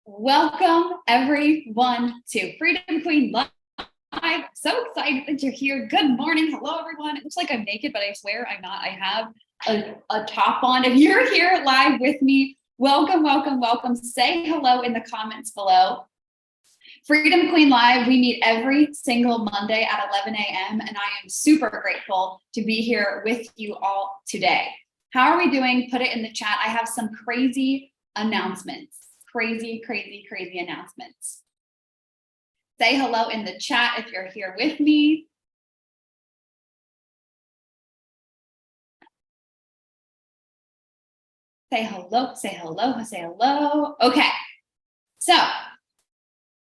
Welcome everyone to Freedom Queen Live. So excited that you're here. Good morning. Hello, everyone. It looks like I'm naked, but I swear I'm not. I have a top on. If you're here live with me, welcome, welcome, welcome. Say hello in the comments below. Freedom Queen Live, we meet every single Monday at 11 a.m. and I am super grateful to be here with you all today. How are we doing? Put it in the chat. I have some crazy announcements. Crazy announcements. Say hello in the chat if you're here with me. Say hello, say hello, say hello. Okay, so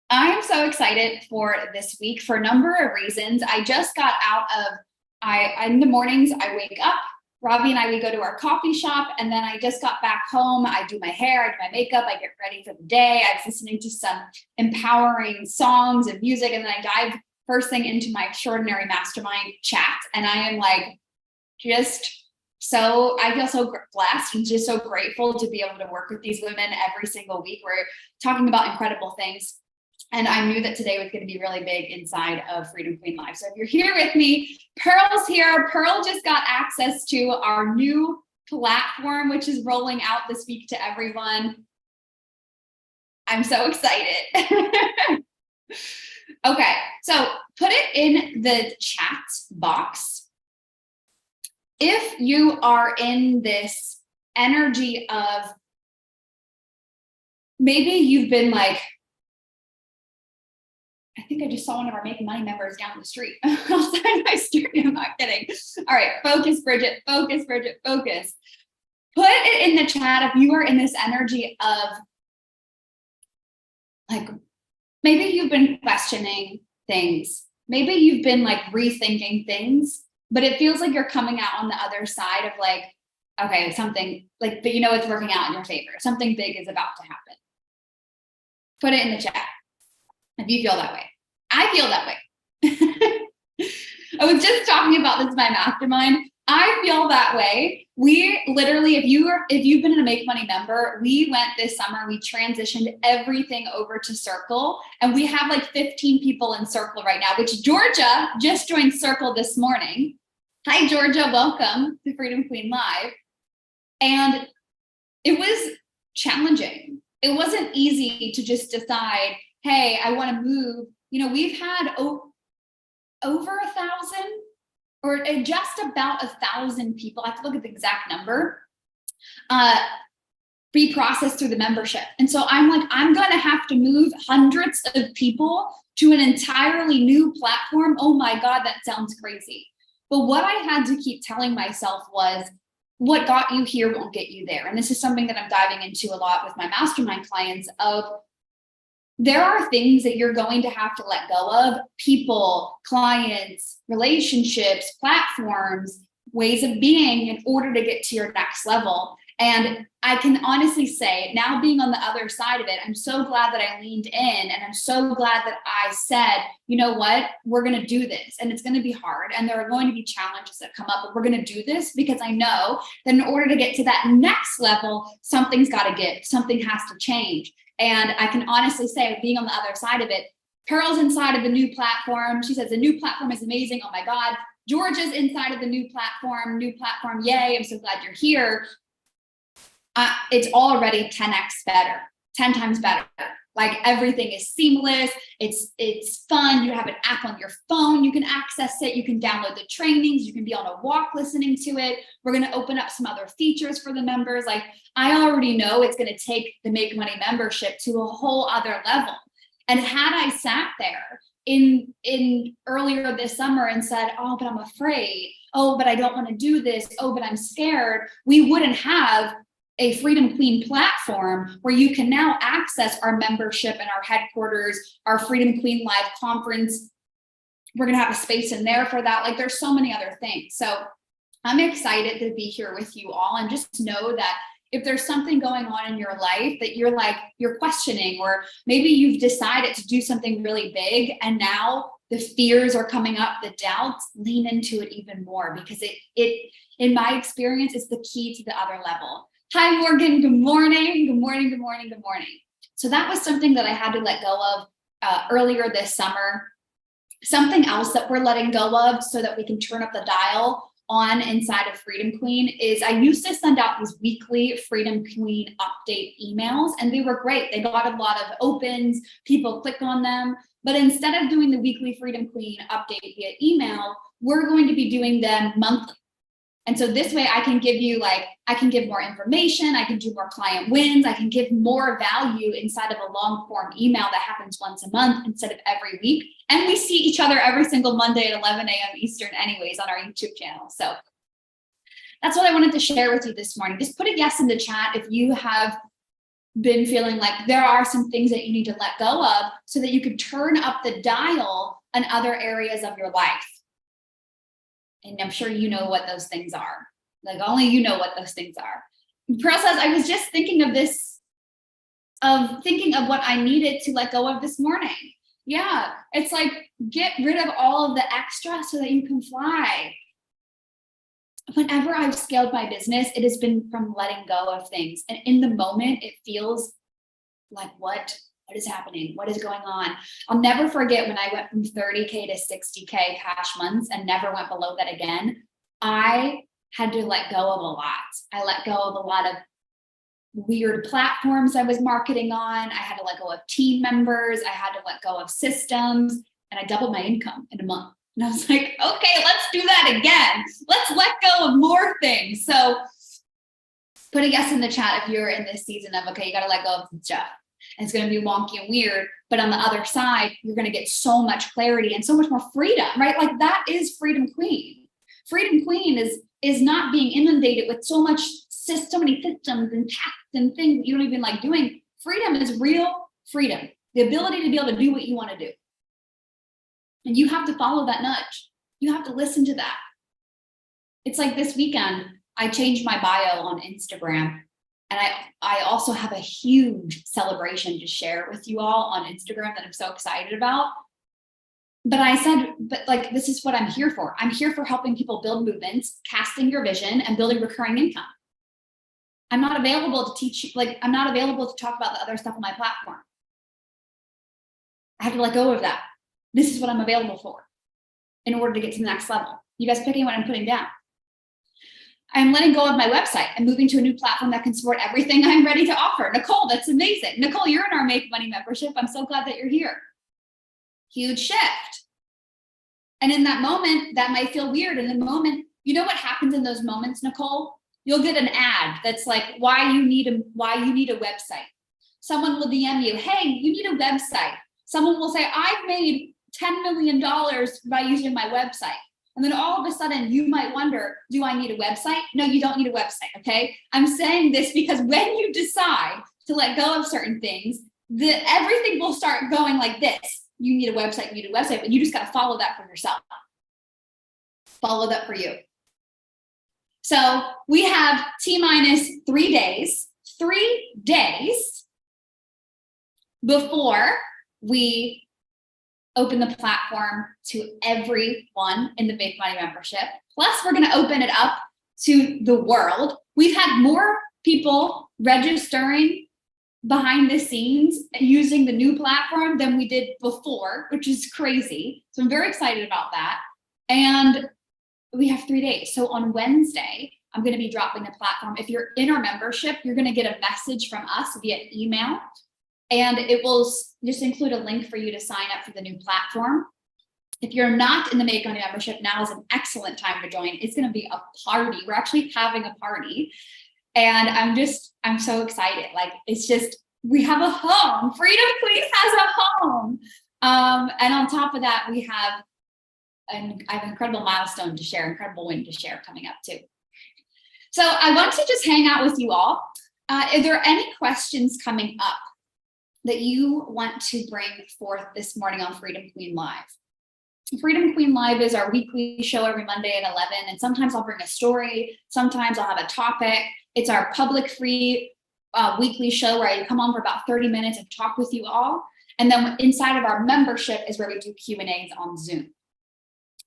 I am so excited for this week for a number of reasons. I just got out of, in the mornings, I wake up, Ravi and I, we go to our coffee shop, and then I just got back home. I do my hair, I do my makeup, I get ready for the day. I was listening to some empowering songs and music, and then I dive first thing into my extraordinary mastermind chat. And I am like, I feel so blessed and just so grateful to be able to work with these women every single week. We're talking about incredible things. And I knew that today was going to be really big inside of Freedom Queen Live. So if you're here with me, Pearl's here. Pearl just got access to our new platform, which is rolling out this week to everyone. I'm so excited. Okay, so put it in the chat box. If you are in this energy of maybe you've been like, I think I just saw one of our Make Money members down the street outside my street. I'm not kidding. All right, focus, Bridget, focus, Bridget, focus. Put it in the chat if you are in this energy of like, maybe you've been questioning things. Maybe you've been like rethinking things, but it feels like you're coming out on the other side of like, okay, something like, but you know, it's working out in your favor. Something big is about to happen. Put it in the chat if you feel that way. I feel that way. I was just talking about this in my mastermind. I feel that way. We literally, if you've been a Make Money member, we went this summer, we transitioned everything over to Circle, and we have like 15 people in Circle right now, which Georgia just joined Circle this morning. Hi, Georgia, welcome to Freedom Queen Live. And it was challenging. It wasn't easy to just decide, hey, I want to move. You know, we've had over 1,000 or just about 1,000 people, I have to look at the exact number, be processed through the membership. And so I'm like, I'm going to have to move hundreds of people to an entirely new platform. Oh my God, that sounds crazy. But what I had to keep telling myself was, what got you here won't get you there. And this is something that I'm diving into a lot with my mastermind clients of, there are things that you're going to have to let go of, people, clients, relationships, platforms, ways of being in order to get to your next level. And I can honestly say, now being on the other side of it, I'm so glad that I leaned in, and I'm so glad that I said, you know what, we're going to do this, and it's going to be hard, and there are going to be challenges that come up, but we're going to do this because I know that in order to get to that next level, something's got to give, something has to change. And I can honestly say, being on the other side of it, Pearl's inside of the new platform. She says the new platform is amazing. Oh my God. Georgia's inside of the new platform. Yay. I'm so glad you're here. It's already 10x better, 10 times better. Like everything is seamless. It's fun. You have an app on your phone. You can access it. You can download the trainings. You can be on a walk listening to it. We're going to open up some other features for the members. Like I already know it's going to take the Make Money membership to a whole other level. And had I sat there in earlier this summer and said, oh, but I'm afraid. Oh, but I don't want to do this. Oh, but I'm scared. We wouldn't have a Freedom Queen platform where you can now access our membership and our headquarters, our Freedom Queen Live conference. We're going to have a space in there for that. Like there's so many other things. So I'm excited to be here with you all, and just know that if there's something going on in your life that you're questioning, or maybe you've decided to do something really big and now the fears are coming up, the doubts, lean into it even more, because it in my experience is the key to the other level. Hi, Morgan. Good morning. Good morning. Good morning. Good morning. So that was something that I had to let go of earlier this summer. Something else that we're letting go of so that we can turn up the dial on inside of Freedom Queen is I used to send out these weekly Freedom Queen update emails, and they were great. They got a lot of opens, people click on them. But instead of doing the weekly Freedom Queen update via email, we're going to be doing them monthly. And so this way I can give you I can give more information, I can do more client wins, I can give more value inside of a long form email that happens once a month instead of every week. And we see each other every single Monday at 11 a.m. Eastern anyways on our YouTube channel. So that's what I wanted to share with you this morning. Just put a yes in the chat if you have been feeling like there are some things that you need to let go of so that you can turn up the dial on other areas of your life. And I'm sure you know what those things are. Like only you know what those things are. Pearl says, I was just thinking of this, thinking of what I needed to let go of this morning. Yeah, it's like get rid of all of the extra so that you can fly. Whenever I've scaled my business, it has been from letting go of things. And in the moment, it feels like, what is happening? What is going on? I'll never forget when I went from 30K to 60K cash months and never went below that again. I had to let go of a lot. I let go of a lot of weird platforms I was marketing on. I had to let go of team members. I had to let go of systems, and I doubled my income in a month. And I was like, okay, let's do that again. Let's let go of more things. So put a yes in the chat if you're in this season of, okay, you got to let go of some stuff. And it's going to be wonky and weird, but on the other side, you're going to get so much clarity and so much more freedom, right? Like that is Freedom Queen. Freedom Queen is not being inundated with so many systems and tasks and things that you don't even like doing. Freedom is real freedom, the ability to be able to do what you want to do. And you have to follow that nudge. You have to listen to that. It's like this weekend, I changed my bio on Instagram. And I also have a huge celebration to share with you all on Instagram that I'm so excited about. But I said, this is what I'm here for. I'm here for helping people build movements, casting your vision, and building recurring income. I'm not available to teach you, I'm not available to talk about the other stuff on my platform. I have to let go of that. This is what I'm available for in order to get to the next level. You guys picking what I'm putting down? I'm letting go of my website and moving to a new platform that can support everything I'm ready to offer. Nicole, that's amazing. Nicole, you're in our Make Money membership. I'm so glad that you're here. Huge shift. And in that moment, that might feel weird. In the moment, you know what happens in those moments, Nicole? You'll get an ad that's like, why you need a website. Someone will DM you, hey, you need a website. Someone will say, I've made $10 million by using my website. And then all of a sudden you might wonder, do I need a website? No, you don't need a website, okay? I'm saying this because when you decide to let go of certain things, everything will start going like this. You need a website, but you just got to follow that for yourself. Follow that for you. So we have T-minus 3 days, 3 days before we open the platform to everyone in the Make Money membership. Plus, we're going to open it up to the world. We've had more people registering behind the scenes using the new platform than we did before, which is crazy. So I'm very excited about that. And we have 3 days. So on Wednesday, I'm going to be dropping the platform. If you're in our membership, you're going to get a message from us via email. And it will just include a link for you to sign up for the new platform. If you're not in the Make Money membership, now is an excellent time to join. It's going to be a party. We're actually having a party. And I'm so excited. It's just, we have a home. Freedom Queen has a home. And on top of that, I have an incredible milestone to share, incredible win to share coming up too. So I want to just hang out with you all. Are there any questions coming up that you want to bring forth this morning on Freedom Queen Live? Freedom Queen Live is our weekly show every Monday at 11. And sometimes I'll bring a story. Sometimes I'll have a topic. It's our public free weekly show where I come on for about 30 minutes and talk with you all. And then inside of our membership is where we do Q&As on Zoom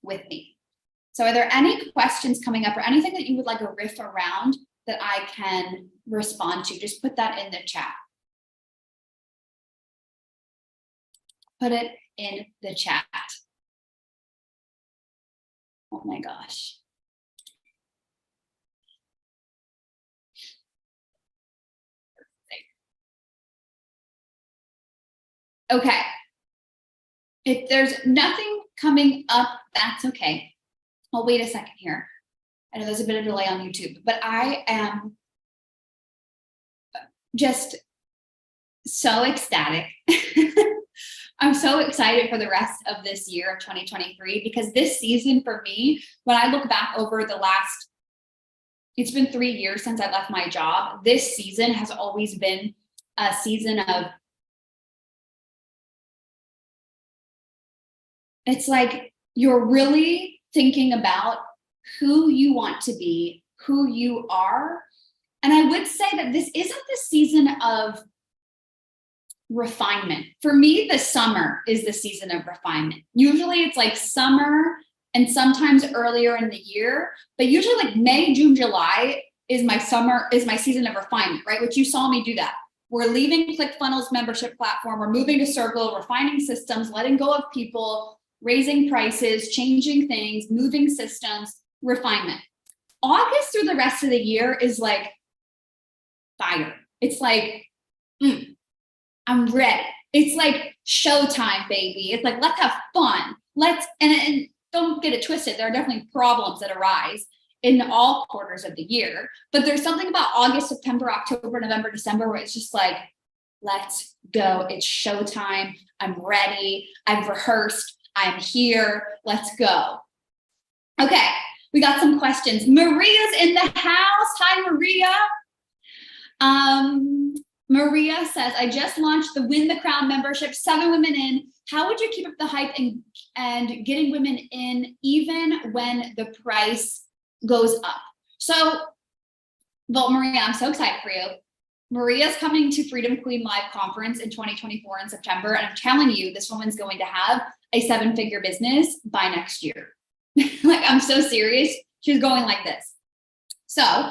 with me. So are there any questions coming up or anything that you would like a riff around that I can respond to? Just put that in the chat. Put it in the chat. Oh my gosh. Okay. If there's nothing coming up, that's okay. I'll wait a second here. I know there's a bit of delay on YouTube, but I am just so ecstatic. I'm so excited for the rest of this year of 2023, because this season for me, when I look back over the last, it's been 3 years since I left my job. This season has always been a season of, it's like you're really thinking about who you want to be, who you are. And I would say that this isn't the season of refinement. For me, the summer is the season of refinement. Usually it's like summer and sometimes earlier in the year, but usually like May, June, July is my summer, is my season of refinement, right? Which you saw me do that. We're leaving ClickFunnels membership platform. We're moving to Circle, refining systems, letting go of people, raising prices, changing things, moving systems, refinement. August through the rest of the year is like fire. It's like, I'm ready. It's like showtime, baby. It's like, let's have fun. And don't get it twisted. There are definitely problems that arise in all quarters of the year, but there's something about August, September, October, November, December, where it's just like, let's go. It's showtime. I'm ready. I've rehearsed. I'm here. Let's go. Okay. We got some questions. Maria's in the house. Hi, Maria. Maria says, I just launched the Win the Crown membership, 7 women in. How would you keep up the hype and getting women in even when the price goes up? So, well, Maria, I'm so excited for you. Maria's coming to Freedom Queen Live Conference in 2024 in September. And I'm telling you, this woman's going to have a 7-figure business by next year. Like, I'm so serious. She's going like this. So,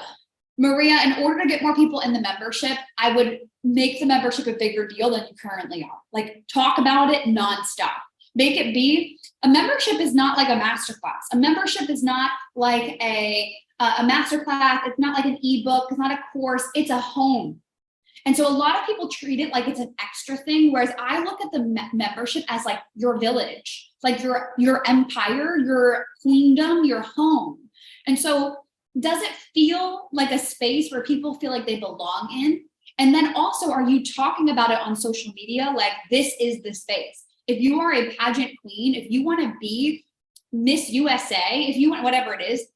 Maria, in order to get more people in the membership, I would make the membership a bigger deal than you currently are. Like, talk about it nonstop. Make it be, a membership is not like a masterclass. A membership is not like a masterclass. It's not like an ebook. It's not a course. It's a home. And so a lot of people treat it like it's an extra thing, whereas I look at the membership as like your village, like your empire, your queendom, your home. And so does it feel like a space where people feel like they belong in? And then also, are you talking about it on social media? Like, this is the space. If you are a pageant queen, if you want to be Miss USA, if you want whatever it is,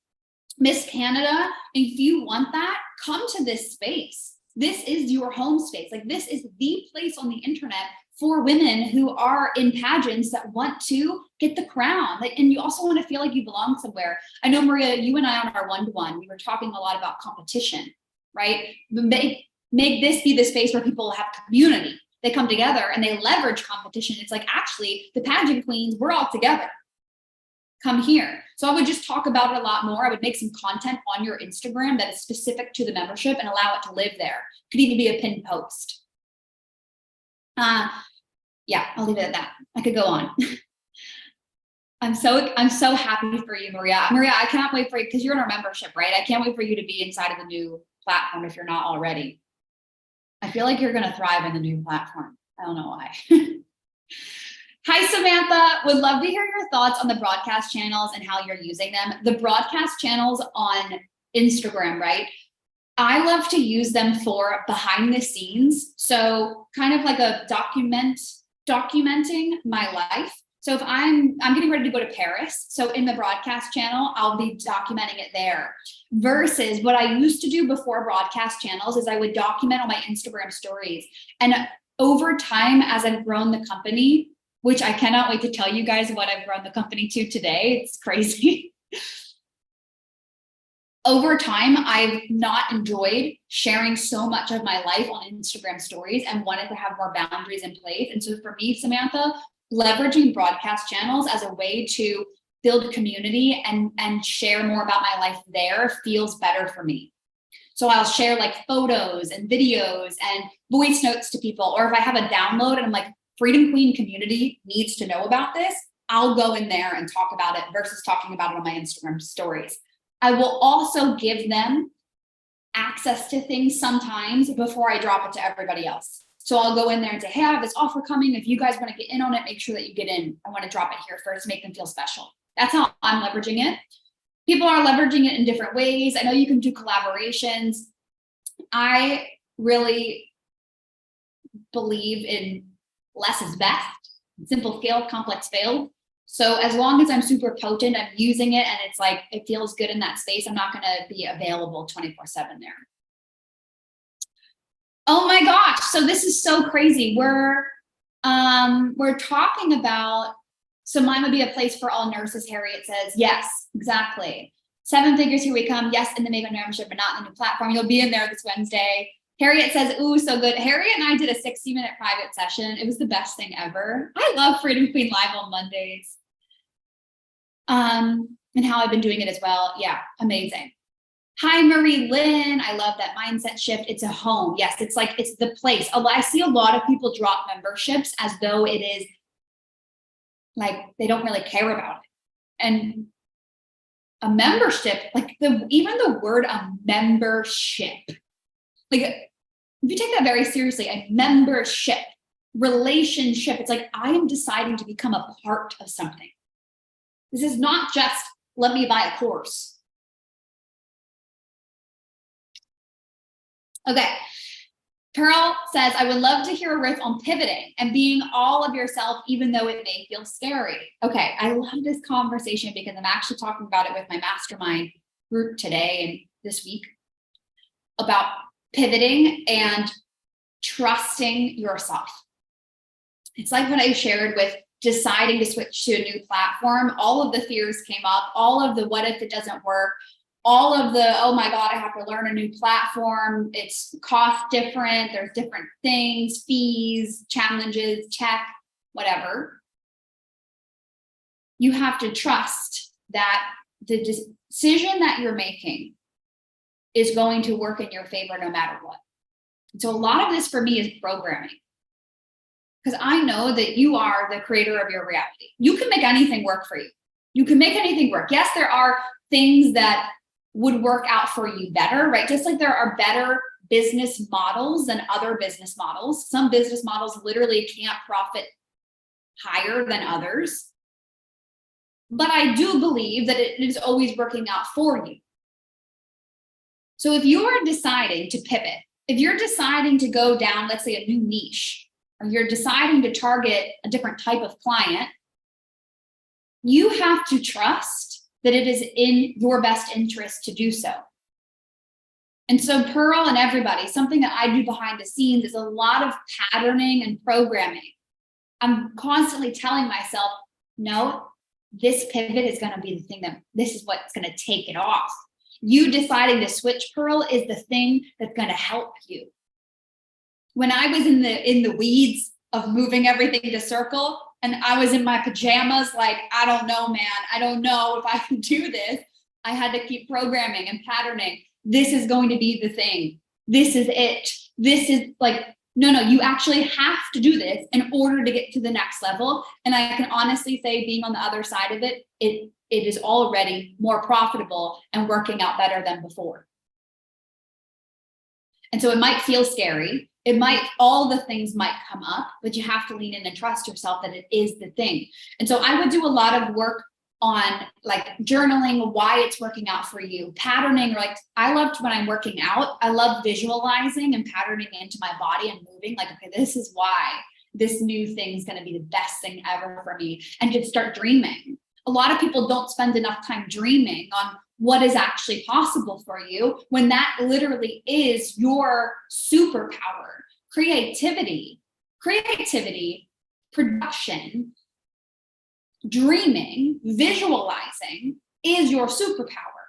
Miss Canada, if you want that, come to this space. This is your home space. Like, this is the place on the internet for women who are in pageants that want to get the crown. Like, and you also want to feel like you belong somewhere. I know, Maria, you and I on our one-to-one, we were talking a lot about competition, right? Make this be the space where people have community. They come together and they leverage competition. It's like, actually, the pageant queens, we're all together. Come here. So I would just talk about it a lot more. I would make some content on your Instagram that is specific to the membership and allow it to live there. Could even be a pinned post. Yeah, I'll leave it at that. I could go on. I'm so happy for you, Maria. Maria, I cannot wait for you, because you're in our membership, right? I can't wait for you to be inside of the new platform if you're not already. I feel like you're going to thrive in the new platform. I don't know why. Hi, Samantha. Would love to hear your thoughts on the broadcast channels and how you're using them. The broadcast channels on Instagram, right? I love to use them for behind the scenes. So kind of like a documenting my life. So if I'm getting ready to go to Paris, so in the broadcast channel, I'll be documenting it there. Versus what I used to do before broadcast channels is I would document on my Instagram stories. And over time, as I've grown the company, which I cannot wait to tell you guys what I've grown the company to today, it's crazy. Over time, I've not enjoyed sharing so much of my life on Instagram stories and wanted to have more boundaries in place. And so for me, Samantha, leveraging broadcast channels as a way to build community and share more about my life there feels better for me. So I'll share like photos and videos and voice notes to people. Or if I have a download and I'm like, Freedom Queen community needs to know about this, I'll go in there and talk about it versus talking about it on my Instagram stories. I will also give them access to things sometimes before I drop it to everybody else. So I'll go in there and say, hey, I have this offer coming. If you guys want to get in on it, make sure that you get in. I want to drop it here first, make them feel special. That's how I'm leveraging it. People are leveraging it in different ways. I know you can do collaborations. I really believe in less is best. Simple scaled, complex failed. So as long as I'm super potent, I'm using it and it's like, it feels good in that space, I'm not going to be available 24/7 there. Oh my gosh. So this is so crazy. We're talking about, so mine would be a place for all nurses. Harriet says, yes, exactly. 7 figures, here we come. Yes, in the Maven membership, but not in the new platform. You'll be in there this Wednesday. Harriet says, ooh, so good. Harriet and I did a 60-minute private session. It was the best thing ever. I love Freedom Queen Live on Mondays. And how I've been doing it as well. Yeah, amazing. Hi, Marie Lynn. I love that mindset shift. It's a home. Yes, it's like, it's the place. I see a lot of people drop memberships as though it is like, they don't really care about it. And a membership, like even the word a membership, like if you take that very seriously, a membership, relationship, it's like, I am deciding to become a part of something. This is not just, let me buy a course. Okay. Pearl says, I would love to hear a riff on pivoting and being all of yourself, even though it may feel scary. Okay. I love this conversation because I'm actually talking about it with my mastermind group today and this week about pivoting and trusting yourself. It's like what I shared with deciding to switch to a new platform. All of the fears came up, all of the what if it doesn't work, all of the, oh my God, I have to learn a new platform. It's cost different. There's different things, fees, challenges, check, whatever. You have to trust that the decision that you're making is going to work in your favor no matter what. So a lot of this for me is programming. Because I know that you are the creator of your reality. You can make anything work for you. You can make anything work. Yes, there are things that would work out for you better, right? Just like there are better business models than other business models. Some business models literally can't profit higher than others. But I do believe that it is always working out for you. So if you are deciding to pivot, if you're deciding to go down, let's say a new niche, or you're deciding to target a different type of client, you have to trust that it is in your best interest to do so. And so Pearl and everybody, something that I do behind the scenes is a lot of patterning and programming. I'm constantly telling myself, no, this pivot is going to be the thing that, this is what's going to take it off. You deciding to switch, Pearl, is the thing that's going to help you. When I was in the weeds of moving everything to Circle, and I was in my pajamas, like, I don't know, man, I don't know if I can do this. I had to keep programming and patterning. This is going to be the thing. This is it. This is like, no, you actually have to do this in order to get to the next level. And I can honestly say, being on the other side of it, it is already more profitable and working out better than before. And so it might feel scary. It might, all the things might come up, but you have to lean in and trust yourself that it is the thing. And so I would do a lot of work on like journaling, why it's working out for you, patterning. Like I loved when I'm working out, I love visualizing and patterning into my body and moving like, okay, this is why this new thing is going to be the best thing ever for me, and just start dreaming. A lot of people don't spend enough time dreaming on what is actually possible for you when that literally is your superpower. Creativity, production, dreaming, visualizing is your superpower.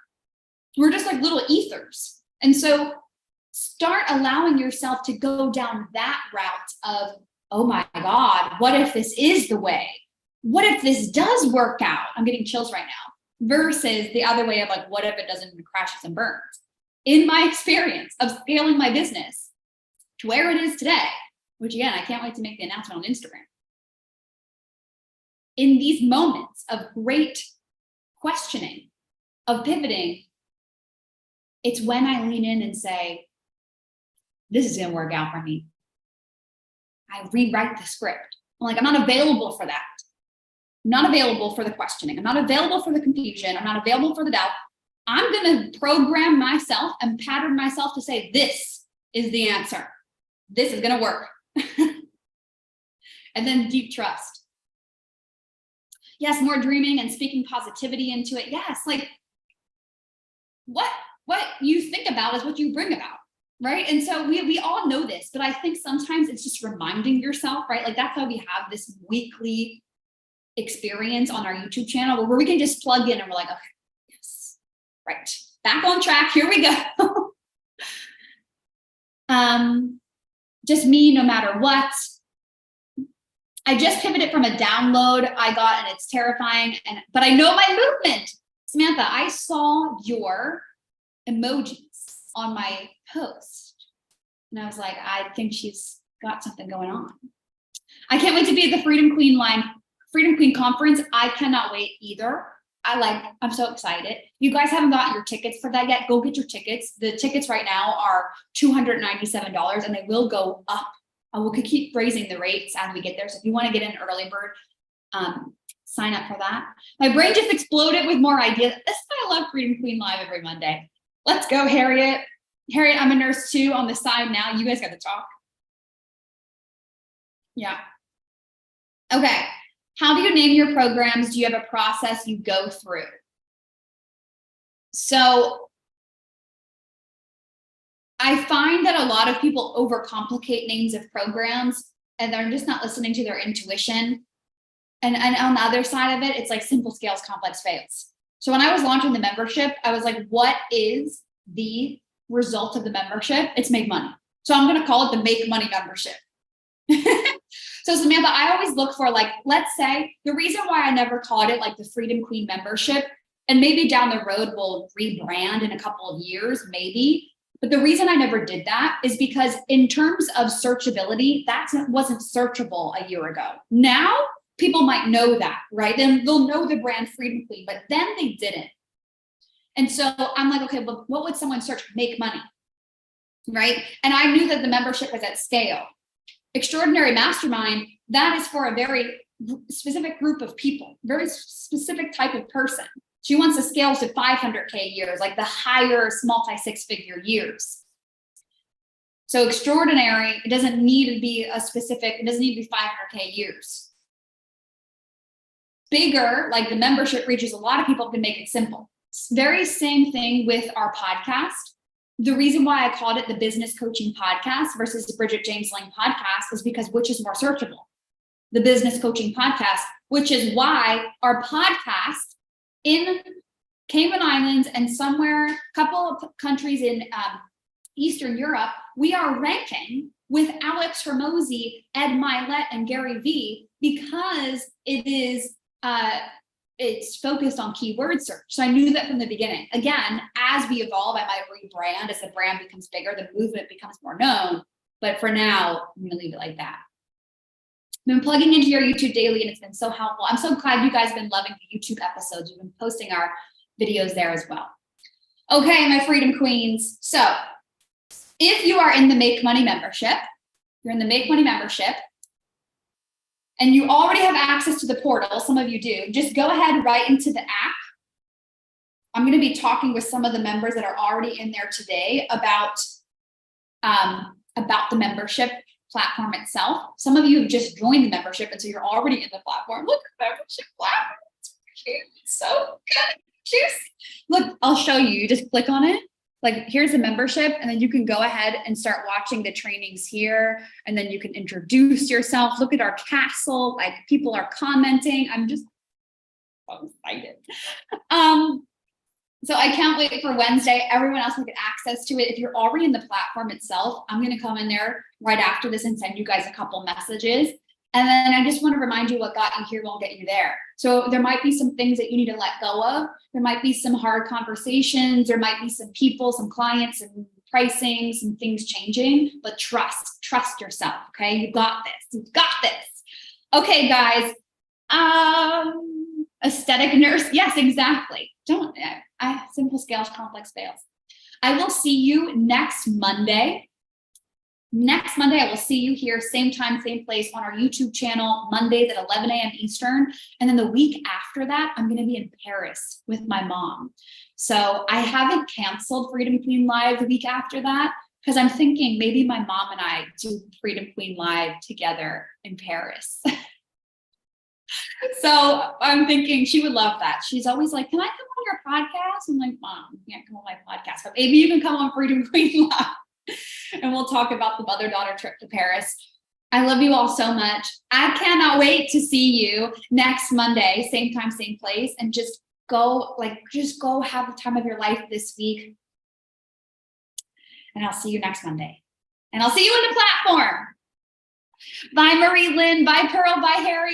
We're just like little ethers. And so start allowing yourself to go down that route of, oh my God, what if this is the way? What if this does work out? I'm getting chills right now. Versus the other way of like, what if it doesn't, crashes and burns? In my experience of scaling my business to where it is today, which again, I can't wait to make the announcement on Instagram. in these moments of great questioning, of pivoting, it's when I lean in and say, this is going to work out for me. I rewrite the script. I'm like, I'm not available for that. I'm not available for the questioning. I'm not available for the confusion. I'm not available for the doubt. I'm going to program myself and pattern myself to say, this is the answer. This is going to work. And then deep trust. Yes, more dreaming and speaking positivity into it. Yes, like what you think about is what you bring about, right? And so we all know this, but I think sometimes it's just reminding yourself, right? Like that's why we have this weekly experience on our YouTube channel where we can just plug in and we're like, okay, yes, right, back on track, here we go. Just me, no matter what. I just pivoted from a download I got and it's terrifying, but I know my movement. Samantha, I saw your emojis on my post and I was like, I think she's got something going on. I can't wait to be at the Freedom Queen conference. I cannot wait either. I'm so excited. You guys haven't gotten your tickets for that yet. Go get your tickets. The tickets right now are $297 and they will go up. We'll keep raising the rates as we get there. So if you want to get an early bird, sign up for that. My brain just exploded with more ideas. This is why I love Freedom Queen Live every Monday. Let's go, Harriet. Harriet, I'm a nurse too on the side now. You guys got to talk. Yeah. Okay. How do you name your programs? Do you have a process you go through? So I find that a lot of people overcomplicate names of programs and they're just not listening to their intuition. And on the other side of it, it's like simple scales, complex fails. So when I was launching the membership, I was like, what is the result of the membership? It's make money. So I'm going to call it the Make Money membership. So Samantha, I always look for like, let's say the reason why I never called it like the Freedom Queen membership, and maybe down the road we'll rebrand in a couple of years, maybe. But the reason I never did that is because in terms of searchability, that wasn't searchable a year ago. Now people might know that, right? Then they'll know the brand Freedom Queen, but then they didn't. And so I'm like, okay, well, what would someone search? Make money, right? And I knew that the membership was at scale. Extraordinary Mastermind, that is for a very specific group of people, very specific type of person. She wants to scale to 500K years, like the higher multi-six-figure years. So extraordinary, it doesn't need to be a specific, it doesn't need to be 500K years. Bigger, like the membership reaches a lot of people, can make it simple. Very same thing with our podcast. The reason why I called it the Business Coaching Podcast versus the Bridget James Lang Podcast is because which is more searchable? The Business Coaching Podcast, which is why our podcast in Cayman Islands and somewhere, a couple of countries in Eastern Europe, we are ranking with Alex Hormozi, Ed Milet, and Gary Vee because it is it's focused on keyword search. So I knew that from the beginning. Again, as we evolve, I might rebrand. As the brand becomes bigger, the movement becomes more known. But for now, I'm gonna leave it like that. I've been plugging into your YouTube daily and it's been so helpful. I'm so glad you guys have been loving the YouTube episodes. You've been posting our videos there as well. Okay, my Freedom Queens. So if you are in the Make Money membership, you're in the Make Money membership, and you already have access to the portal, some of you do, just go ahead right into the app. I'm going to be talking with some of the members that are already in there today about the membership platform itself. Some of you have just joined the membership, and so you're already in the platform. Look at the membership platform. It's cute. It's so good. Juicy. Look, I'll show you. You just click on it. Like, here's the membership, and then you can go ahead and start watching the trainings here, and then you can introduce yourself. Look at our castle, like people are commenting. I'm just so excited. So I can't wait for Wednesday. Everyone else will get access to it. If you're already in the platform itself, I'm going to come in there right after this and send you guys a couple messages. And then I just want to remind you what got you here won't get you there. So there might be some things that you need to let go of. There might be some hard conversations. There might be some people, some clients, and pricing, some things changing, but trust yourself. Okay. You got this. You've got this. Okay, guys. Aesthetic nurse. Yes, exactly. Don't, simple scales, complex fails. I will see you next Monday. Next Monday, I will see you here, same time, same place on our YouTube channel, Mondays at 11 a.m. Eastern. And then the week after that, I'm going to be in Paris with my mom. So I haven't canceled Freedom Queen Live the week after that, because I'm thinking maybe my mom and I do Freedom Queen Live together in Paris. So I'm thinking she would love that. She's always like, can I come on your podcast? I'm like, Mom, you can't come on my podcast, but maybe you can come on Freedom Queen Live and we'll talk about the mother-daughter trip to Paris. I love you all so much. I cannot wait to see you next Monday, same time, same place, and just go have the time of your life this week. And I'll see you next Monday. And I'll see you in the platform. Bye, Marie Lynn. Bye, Pearl. Bye, Harry.